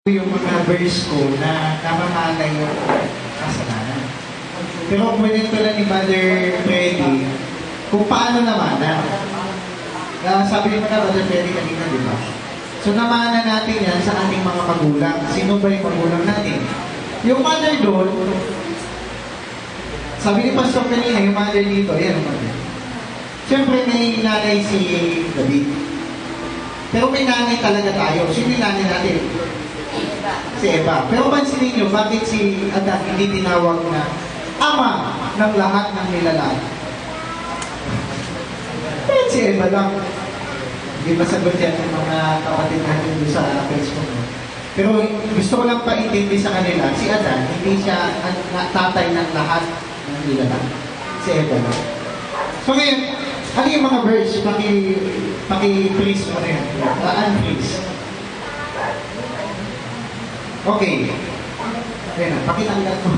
yung mga verse ko na namamana yung kasalanan. Pero kwento na ni Mother Freddy kung paano namana. Sabi mo na Mother Freddy kanina, di ba? So namana natin yan sa ating mga magulang. Sino ba yung magulang natin? Yung mother doon, sabi ni Pastor kanina, yung mother dito, ayan ang mother. Siyempre may nanay si David. Pero may nanay talaga tayo. Sino yung nanay natin? Si Eva. Pero pansinin nyo, bakit si Adan hindi tinawag na ama ng lahat ng nilalang? Bakit si Eva lang? Hindi masagot yan ng mga kapatid natin doon sa Facebook. Pero gusto ko lang paintindi sa kanila, si Adan, hindi siya tatay ng lahat ng nilalang. Si Eva lang. So ngayon, ano yung mga verse? Paki-please mo na yan. Unplease. Okay. Ayan na, pakitanggal ko.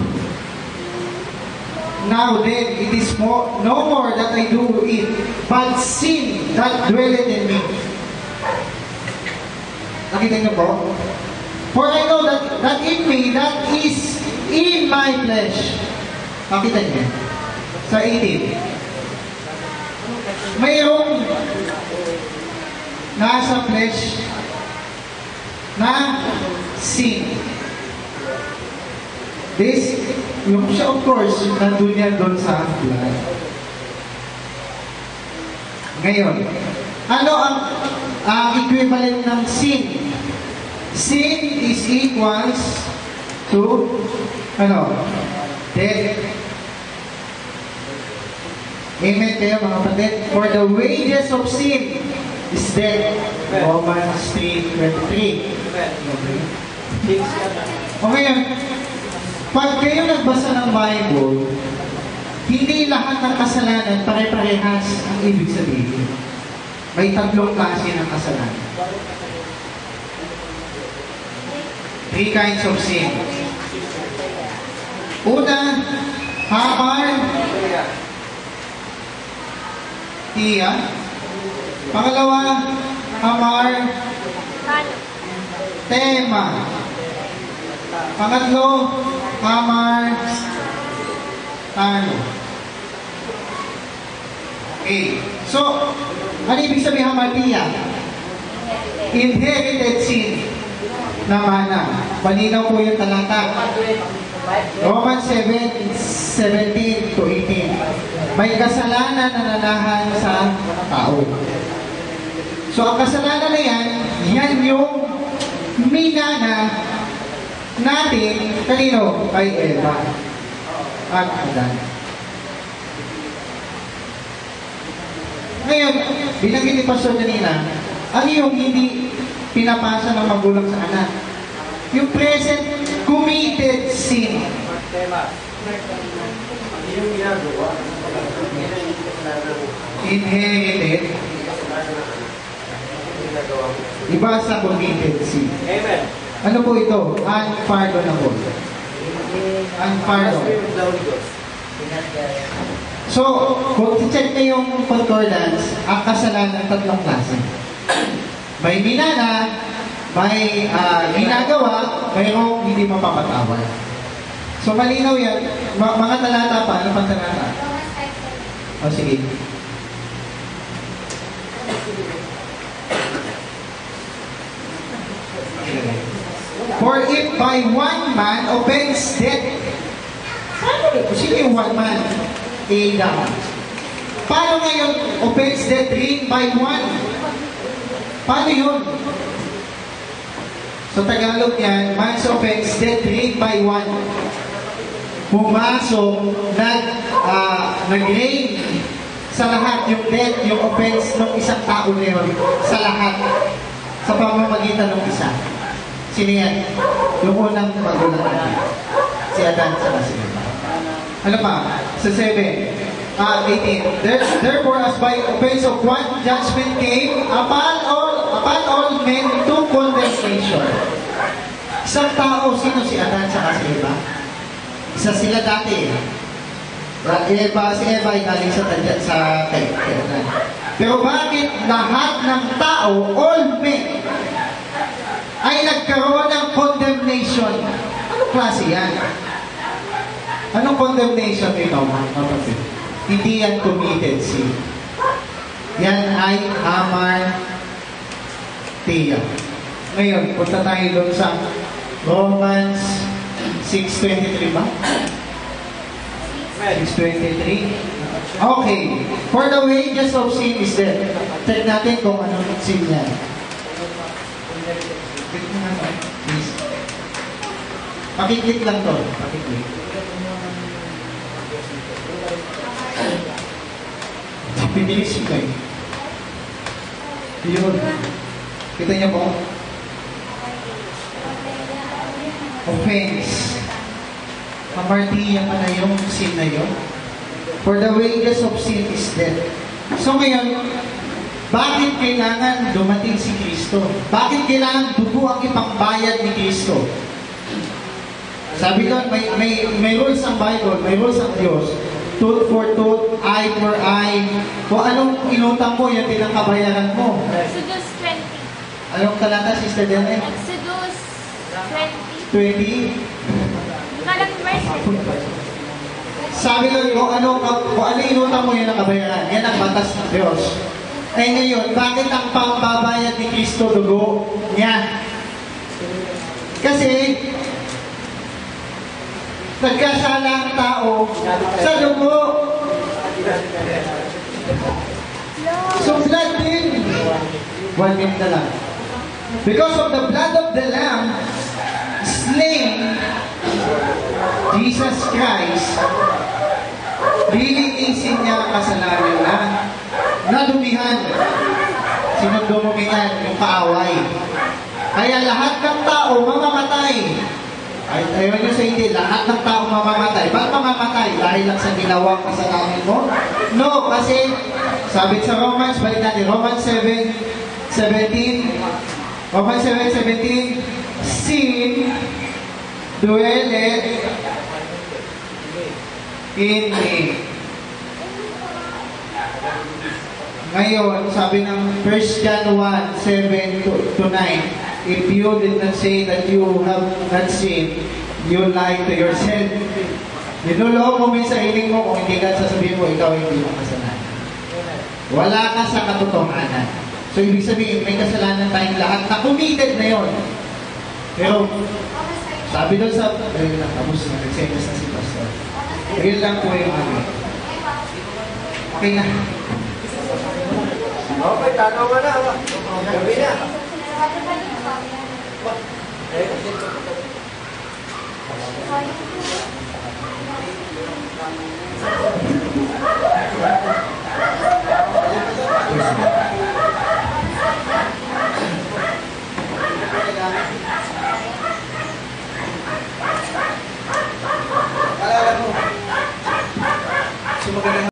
Now then, it is no more that I do it, but sin that dwelleth in me. Nakita niyo po? For I know that in me, that is in my flesh. Nakita niyo? Sa 18. Mayroong nasa flesh na sin. This, yung siya of course, nandun yan doon sa blood. Ngayon, ano ang equivalent ng sin? Sin is equals to, death. Amen kayo mga kapatid. For the wages of sin is death. Romans 3:23. O ngayon, pag kayo nagbasa ng Bible, hindi lahat ng kasalanan pare-parehas ang ibig sabihin. May tatlong klase ng kasalanan. 3 kinds of sin. Una, hamar, tiya. Pangalawa, hamar, tema. Pangatlo, hamar, tano. Okay. So, ano ibig sabihin hamartiya? Inherited sin. Namana. Malinaw po yung talata. Romans 7:17 to 18. May kasalanan na nanahan sa tao. So, ang kasalanan na yan yung minana natin, kanino? Kay Eva at Adan. Ngayon, binanggit ni Pastor kanina, ano yung hindi pinapasa ng magulang sa anak? Yung present committed sin. Inherited. Iba sa committed sin. Amen. Ano po ito? Unpardonable. Unpardonable. So, kung i-check na yung concordance, ang kasalanan tatlong klase. May minana, may ginagawa, mayroong hindi mapapatawad. So, malinaw yan. Mga talata pa. Ano pang talata? O, sige. For if by one man offends death, sino yung one man? Adam. Paano ngayon offends death ring by one? Paano yun? So Tagalog yan, man's offense death ring by one. Pumasok, nag-reign sa lahat yung death, yung offense ng isang tao na yun, sa lahat, sa pamamagitan ng isa. Sino yan? Yung unang magulang natin. Si Adan sa Eva. Ano pa? Sa 18. Therefore, as by offense of one, judgment came upon all men to condemnation. Isang tao, sino si Adan sa Eva? Isa sila dati. Si Eva ay galing sa kay Adan. Pero bakit lahat ng tao, all men, ay nagkaroon ng condemnation klase yan. Anong condemnation ito, mga kapatid? Hindi yan committed sin. Yan ay hamartia. Ngayon, punta tayo doon sa Romans 6:23 ba? 6:23. Okay. For the wages of sin is death. Check natin kung anong sin yan. Please. Pakiklik lang to. Pakiklik. Pinilis ko eh. Yun. Kita niyo po? Offense. Hamartia pa na yung sin na yun. For the wages of sin is death. So ngayon, bakit kailangan dumating si Kristo? Bakit kailangan dugo ang ipangbayad ni Kristo? Sabi doon, may rules ang Bible, may rules ang Diyos. Tooth for tooth, eye for eye. Kung anong inutang mo, yan din ang kabayaran mo. Exodus 20. Anong talata, Sister Dene? Exodus 20? 20. Kalang verse. Sabi doon, kung ano inutang mo, yan ang kabayaran. Yan ang batas ng Diyos. Eh ngayon, bakit ang pangbabayad ni Kristo dugo niya? Kasi, nagkasala ang tao sa dugo. So blood din. 1 minute na lang. Because of the blood of the Lamb slain, Jesus Christ, lilinisin niya ang kasalanan na nadumihan. Sinong dumumihan? Yung kaaway. Kaya lahat ng tao mamamatay. Ay, ayaw nyo sa hindi, lahat ng tao mamamatay. Ba't mamamatay? Dahil lang sa ginawang kasalanan mo? No, kasi sabi sa Romans, balik natin, Romans 7:17. Romans 7:17, sin dwelleth in me. Ngayon, sabi ng 1 John 1:7-9, if you did not say that you have not sinned, you lie to yourself. Niloloko mo sa sarili mo kung hindi ka sasabihin mo, ikaw hindi makasalanan. Wala ka sa katotohanan. So, ibig sabihin, may kasalanan tayong lahat na committed na yon. Pero, sabi doon sa, ayun lang, tapos nag-sentence na si Pastor. Ayun lang po yung ano. Okay na. Okay, tanaw ka na. Gabi na. Sorry.